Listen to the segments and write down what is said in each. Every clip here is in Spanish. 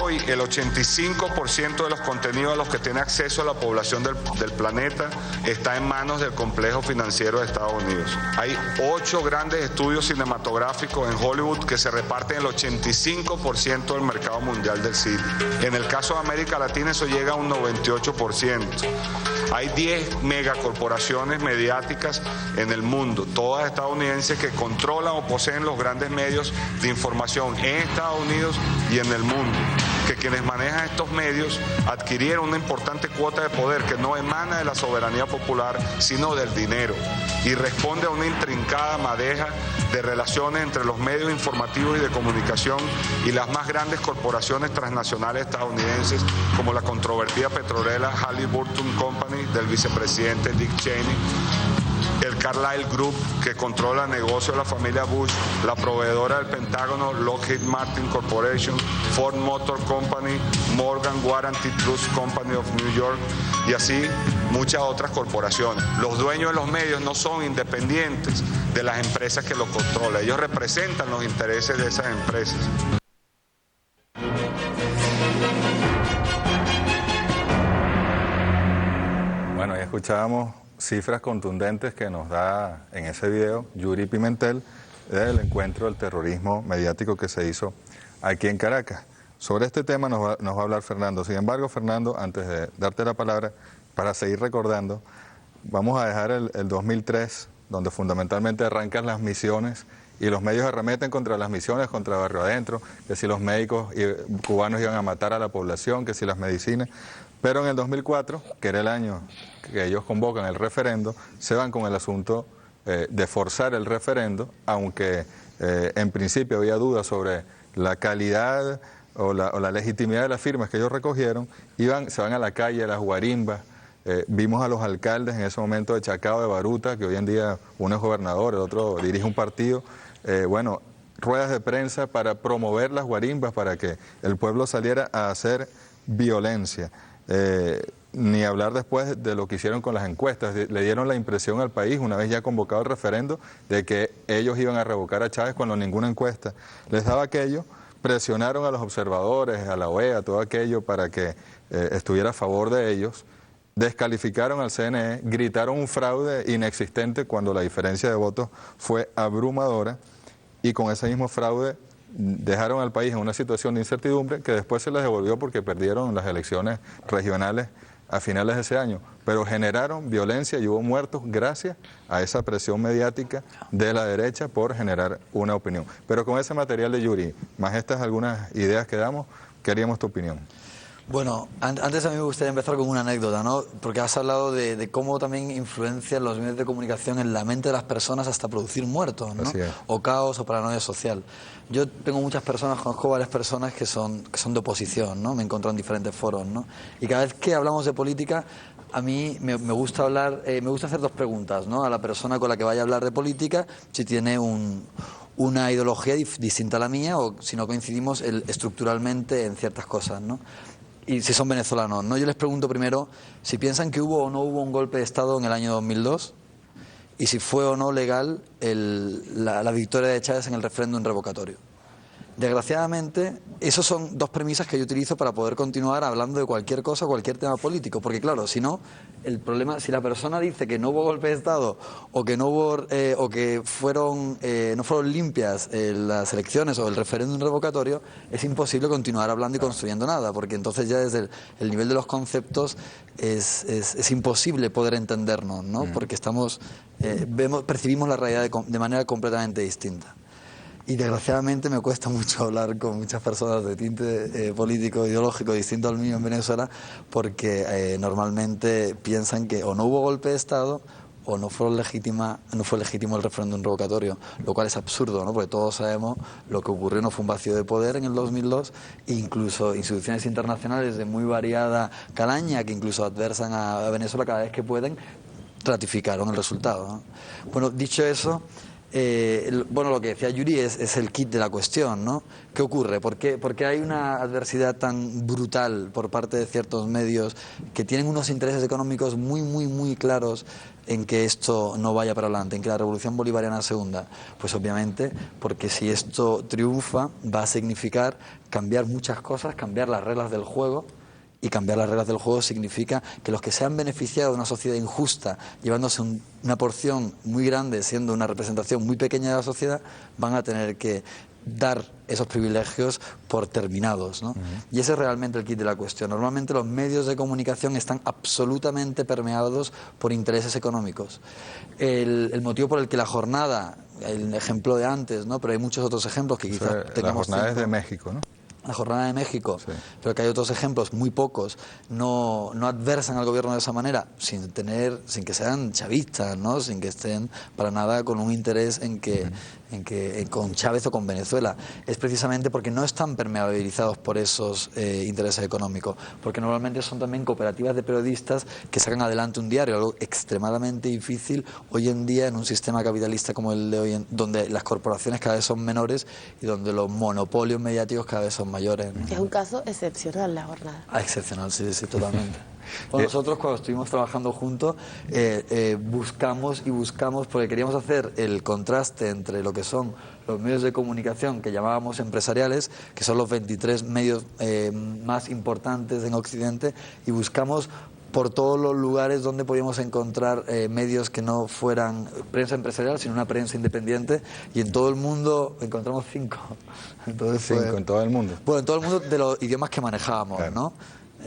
hoy el 85% de los contenidos a los que tiene acceso la población del planeta está en manos del complejo financiero de Estados Unidos. Hay 8 grandes estudios cinematográficos en Hollywood que se reparten el 85% del mercado mundial del cine. En el caso de América Latina eso llega a un 98%. Hay 10 megacorporaciones mediáticas en el mundo, todas estadounidenses, que controlan o poseen los grandes medios de información en Estados Unidos y en el mundo. Que quienes manejan estos medios adquirieron una importante cuota de poder que no emana de la soberanía popular, sino del dinero, y responde a una intrincada madeja de relaciones entre los medios informativos y de comunicación y las más grandes corporaciones transnacionales estadounidenses, como la controvertida petrolera Halliburton Company del vicepresidente Dick Cheney, el Carlyle Group, que controla el negocio de la familia Bush, la proveedora del Pentágono Lockheed Martin Corporation, Ford Motor Company, Morgan Guaranty Trust Company of New York, y así muchas otras corporaciones. Los dueños de los medios no son independientes de las empresas que los controlan, ellos representan los intereses de esas empresas. Bueno, ya escuchábamos cifras contundentes que nos da en ese video Yuri Pimentel del encuentro del terrorismo mediático que se hizo aquí en Caracas. Sobre este tema nos va a hablar Fernando. Sin embargo, Fernando, antes de darte la palabra, para seguir recordando, vamos a dejar el 2003, donde fundamentalmente arrancan las misiones y los medios arremeten contra las misiones, contra Barrio Adentro, que si los médicos cubanos iban a matar a la población, que si las medicinas. Pero en el 2004, que era el año que ellos convocan el referendo, se van con el asunto de forzar el referendo, aunque en principio había dudas sobre la calidad o la legitimidad de las firmas que ellos recogieron. Se van a la calle, a las guarimbas. Vimos a los alcaldes en ese momento de Chacao, de Baruta, que hoy en día uno es gobernador, el otro dirige un partido. Bueno, ruedas de prensa para promover las guarimbas, para que el pueblo saliera a hacer violencia. Ni hablar después de lo que hicieron con las encuestas. Le dieron la impresión al país, una vez ya convocado el referendo, de que ellos iban a revocar a Chávez cuando ninguna encuesta les daba aquello. Presionaron a los observadores, a la OEA, todo aquello para que estuviera a favor de ellos. Descalificaron al CNE, gritaron un fraude inexistente cuando la diferencia de votos fue abrumadora, y con ese mismo fraude dejaron al país en una situación de incertidumbre que después se les devolvió porque perdieron las elecciones regionales a finales de ese año, pero generaron violencia y hubo muertos gracias a esa presión mediática de la derecha por generar una opinión. Pero con ese material de Yuri, más estas algunas ideas que damos, queríamos tu opinión. Bueno, antes a mí me gustaría empezar con una anécdota, ¿no? Porque has hablado de cómo también influencian los medios de comunicación en la mente de las personas hasta producir muertos, ¿no? O caos o paranoia social. Yo tengo muchas personas, conozco varias personas que son de oposición, ¿no? Me he encontrado en diferentes foros, ¿no? Y cada vez que hablamos de política, a mí me gusta me gusta hacer dos preguntas, ¿no? A la persona con la que vaya a hablar de política, si tiene una ideología distinta a la mía, o si no coincidimos estructuralmente en ciertas cosas, ¿no? Y si son venezolanos, ¿no? Yo les pregunto primero si piensan que hubo o no hubo un golpe de Estado en el año 2002 y si fue o no legal la victoria de Chávez en el referéndum revocatorio. Desgraciadamente, esas son dos premisas que yo utilizo para poder continuar hablando de cualquier cosa, cualquier tema político, porque claro, si no, el problema, si la persona dice que no hubo golpe de Estado o que no hubo o que no fueron limpias las elecciones o el referéndum revocatorio, es imposible continuar hablando y construyendo nada, porque entonces ya desde el nivel de los conceptos es imposible poder entendernos, ¿no? Porque percibimos la realidad de manera completamente distinta. Y desgraciadamente me cuesta mucho hablar con muchas personas de tinte político, ideológico distinto al mío en Venezuela, porque normalmente piensan que o no hubo golpe de Estado o no fue legítimo el referéndum revocatorio, lo cual es absurdo, ¿no? Porque todos sabemos lo que ocurrió no fue un vacío de poder en el 2002, e incluso instituciones internacionales de muy variada calaña, que incluso adversan a Venezuela cada vez que pueden, ratificaron el resultado, ¿no? Bueno, dicho eso, Bueno, lo que decía Yuri es el kit de la cuestión, ¿no? ¿Qué ocurre? ¿Por qué hay una adversidad tan brutal por parte de ciertos medios que tienen unos intereses económicos muy claros en que esto no vaya para adelante, en que la revolución bolivariana se hunda? Pues obviamente porque si esto triunfa va a significar cambiar muchas cosas, cambiar las reglas del juego. Y cambiar las reglas del juego significa que los que se han beneficiado de una sociedad injusta, llevándose una porción muy grande, siendo una representación muy pequeña de la sociedad, van a tener que dar esos privilegios por terminados, ¿no? Y ese es realmente el kit de la cuestión. Normalmente los medios de comunicación están absolutamente permeados por intereses económicos. El motivo por el que la jornada, el ejemplo de antes, ¿no? Pero hay muchos otros ejemplos que quizás tengamos. La jornada es de México, ¿no? La jornada de México, sí. Pero que hay otros ejemplos, muy pocos, no adversan al gobierno de esa manera, sin que sean chavistas, ¿no? Sin que estén para nada con un interés en que con Chávez o con Venezuela. Es precisamente porque no están permeabilizados por esos intereses económicos, porque normalmente son también cooperativas de periodistas que sacan adelante un diario, algo extremadamente difícil hoy en día en un sistema capitalista como el de hoy, donde las corporaciones cada vez son menores y donde los monopolios mediáticos cada vez son mayores, ¿no? Es un caso excepcional la jornada. Excepcional, sí, totalmente. Bueno, nosotros cuando estuvimos trabajando juntos buscamos, porque queríamos hacer el contraste entre lo que son los medios de comunicación que llamábamos empresariales, que son los 23 medios más importantes en Occidente, y buscamos por todos los lugares donde podíamos encontrar medios que no fueran prensa empresarial, sino una prensa independiente, y en todo el mundo encontramos 5. Entonces 5 en todo el mundo. Bueno, en todo el mundo de los idiomas que manejábamos, claro, ¿no?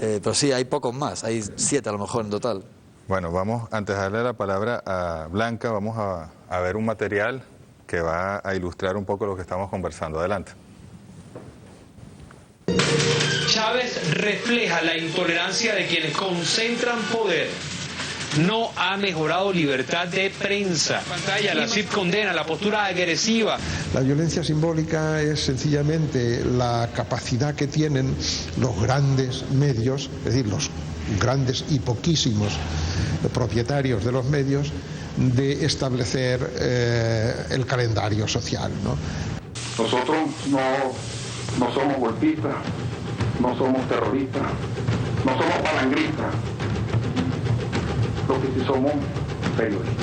Pero sí, hay pocos más, hay 7 a lo mejor en total. Bueno, vamos, antes de darle la palabra a Blanca, vamos a ver un material que va a ilustrar un poco lo que estamos conversando. Adelante. Chávez refleja la intolerancia de quienes concentran poder. No ha mejorado libertad de prensa. Pantalla, la CIP condena la postura agresiva. La violencia simbólica es sencillamente la capacidad que tienen los grandes medios, es decir, los grandes y poquísimos propietarios de los medios, de establecer el calendario social, ¿no? Nosotros no somos golpistas, no somos terroristas, no somos palangristas. Lo que sí somos periodistas.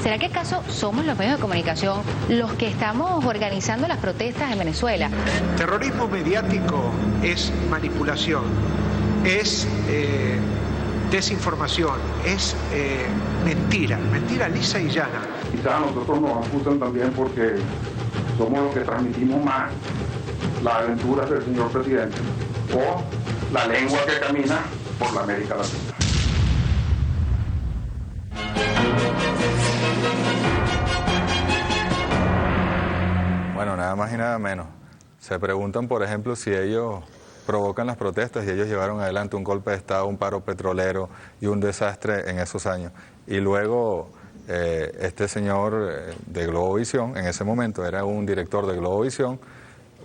¿Será que acaso somos los medios de comunicación los que estamos organizando las protestas en Venezuela? Terrorismo mediático es manipulación, es desinformación, es mentira lisa y llana. Quizás a nosotros nos acusan también porque somos los que transmitimos más las aventuras del señor presidente o la lengua que camina por la América Latina. Bueno, nada más y nada menos. Se preguntan, por ejemplo, si ellos provocan las protestas y ellos llevaron adelante un golpe de Estado, un paro petrolero y un desastre en esos años. Y luego este señor de Globovisión, en ese momento era un director de Globovisión,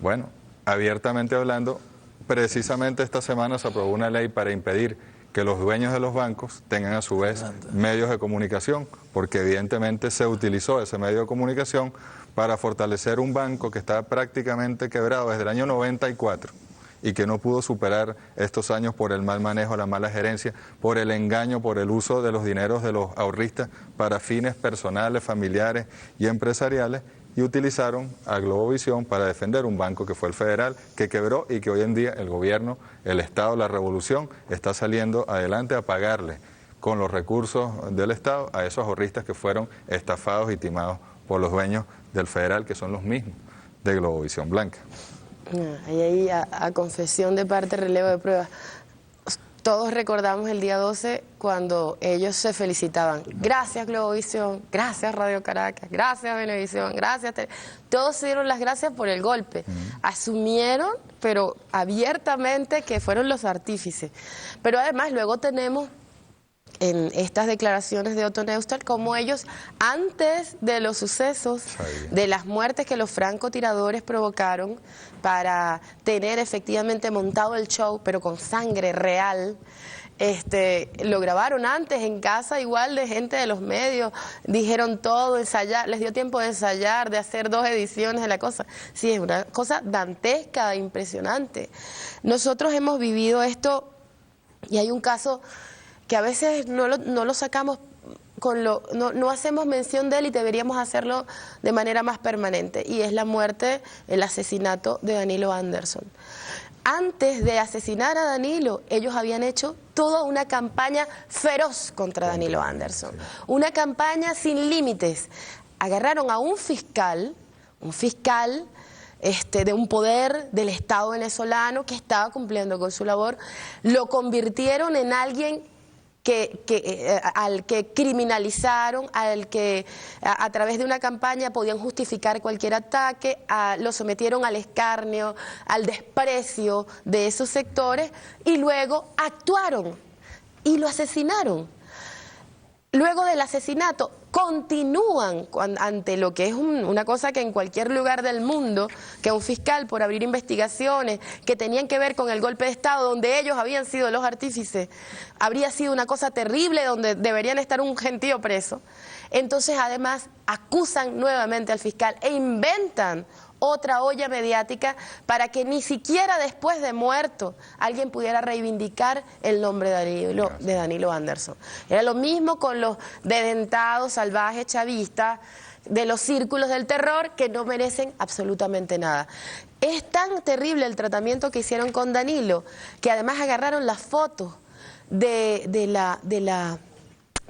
bueno, abiertamente hablando, precisamente esta semana se aprobó una ley para impedir que los dueños de los bancos tengan a su vez medios de comunicación, porque evidentemente se utilizó ese medio de comunicación para fortalecer un banco que estaba prácticamente quebrado desde el año 94 y que no pudo superar estos años por el mal manejo, la mala gerencia, por el engaño, por el uso de los dineros de los ahorristas para fines personales, familiares y empresariales, y utilizaron a Globovisión para defender un banco que fue el Federal, que quebró y que hoy en día el gobierno, el Estado, la revolución, está saliendo adelante a pagarle con los recursos del Estado a esos ahorristas que fueron estafados y timados por los dueños del Federal, que son los mismos de Globovisión. Blanca. Ahí a confesión de parte, relevo de pruebas. Todos recordamos el día 12 cuando ellos se felicitaban. Gracias Globovisión, gracias Radio Caracas, gracias Venevisión, gracias. Todos se dieron las gracias por el golpe. Asumieron, pero abiertamente, que fueron los artífices. Pero además luego tenemos en estas declaraciones de Otto Neustadt como ellos, antes de los sucesos, de las muertes que los francotiradores provocaron para tener efectivamente montado el show, pero con sangre real, Lo grabaron antes en casa, igual de gente de los medios, dijeron todo, ensayar, les dio tiempo de ensayar, de hacer 2 ediciones de la cosa. Sí, es una cosa dantesca, impresionante. Nosotros hemos vivido esto y hay un caso que a veces no lo sacamos, no hacemos mención de él y deberíamos hacerlo de manera más permanente, y es la muerte, el asesinato de Danilo Anderson. Antes de asesinar a Danilo, ellos habían hecho toda una campaña feroz contra Danilo Anderson. Una campaña sin límites. Agarraron a un fiscal de un poder del Estado venezolano que estaba cumpliendo con su labor, lo convirtieron en alguien al que criminalizaron, al que a través de una campaña podían justificar cualquier ataque, lo sometieron al escarnio, al desprecio de esos sectores, y luego actuaron y lo asesinaron. Luego del asesinato continúan ante lo que es una cosa que en cualquier lugar del mundo, que un fiscal por abrir investigaciones que tenían que ver con el golpe de Estado, donde ellos habían sido los artífices, habría sido una cosa terrible, donde deberían estar un gentío preso. Entonces además acusan nuevamente al fiscal e inventan otra olla mediática para que ni siquiera después de muerto alguien pudiera reivindicar el nombre de Danilo Anderson. Era lo mismo con los desdentados, salvajes, chavistas, de los círculos del terror, que no merecen absolutamente nada. Es tan terrible el tratamiento que hicieron con Danilo, que además agarraron las fotos de la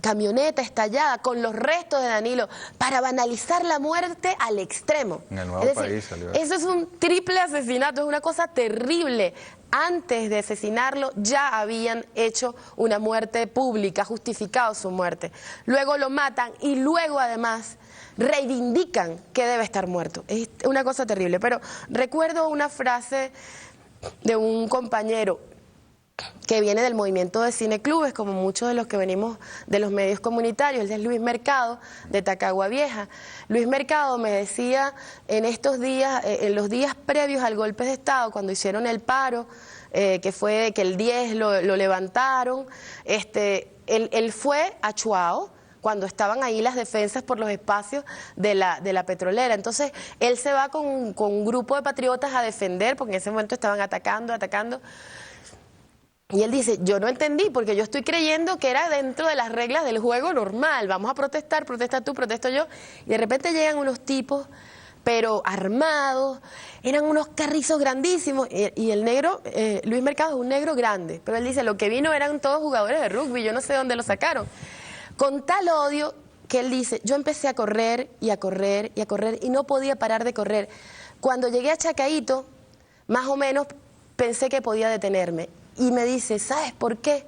camioneta estallada con los restos de Danilo para banalizar la muerte al extremo. En el Nuevo País salió eso. Eso es un triple asesinato, es una cosa terrible. Antes de asesinarlo ya habían hecho una muerte pública, justificado su muerte. Luego lo matan y luego además reivindican que debe estar muerto. Es una cosa terrible. Pero recuerdo una frase de un compañero que viene del movimiento de cineclubes, como muchos de los que venimos de los medios comunitarios. Él es Luis Mercado, de Tacagua Vieja. Luis Mercado me decía en estos días, en los días previos al golpe de Estado, cuando hicieron el paro, que fue que el 10 lo levantaron, él fue a Chuao, cuando estaban ahí las defensas por los espacios de la petrolera. Entonces él se va con un grupo de patriotas a defender, porque en ese momento estaban atacando. Y él dice, yo no entendí, porque yo estoy creyendo que era dentro de las reglas del juego normal. Vamos a protestar, protesta tú, protesto yo. Y de repente llegan unos tipos, pero armados, eran unos carrizos grandísimos. Y el negro, Luis Mercado es un negro grande, pero él dice, lo que vino eran todos jugadores de rugby, yo no sé dónde lo sacaron. Con tal odio que él dice, yo empecé a correr y a correr y a correr y no podía parar de correr. Cuando llegué a Chacaíto, más o menos pensé que podía detenerme. Y me dice, ¿sabes por qué?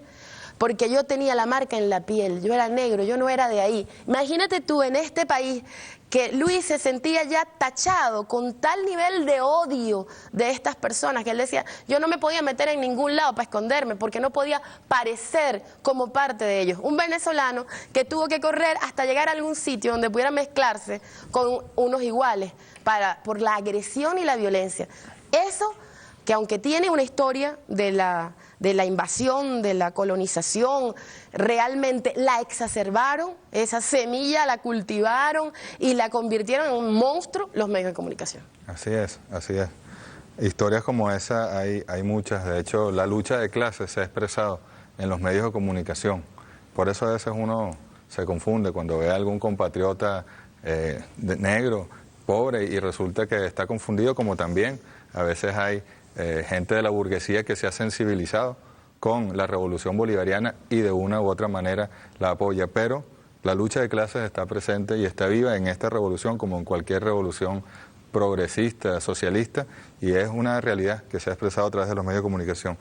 Porque yo tenía la marca en la piel, yo era negro, yo no era de ahí. Imagínate tú en este país que Luis se sentía ya tachado con tal nivel de odio de estas personas, que él decía, yo no me podía meter en ningún lado para esconderme, porque no podía parecer como parte de ellos. Un venezolano que tuvo que correr hasta llegar a algún sitio donde pudiera mezclarse con unos iguales por la agresión y la violencia. Eso, que aunque tiene una historia de la invasión, de la colonización, realmente la exacerbaron, esa semilla la cultivaron y la convirtieron en un monstruo los medios de comunicación. Así es, así es. Historias como esa hay muchas. De hecho, la lucha de clases se ha expresado en los medios de comunicación. Por eso a veces uno se confunde cuando ve a algún compatriota negro, pobre, y resulta que está confundido, como también a veces hay gente de la burguesía que se ha sensibilizado con la revolución bolivariana y de una u otra manera la apoya, pero la lucha de clases está presente y está viva en esta revolución como en cualquier revolución progresista, socialista, y es una realidad que se ha expresado a través de los medios de comunicación.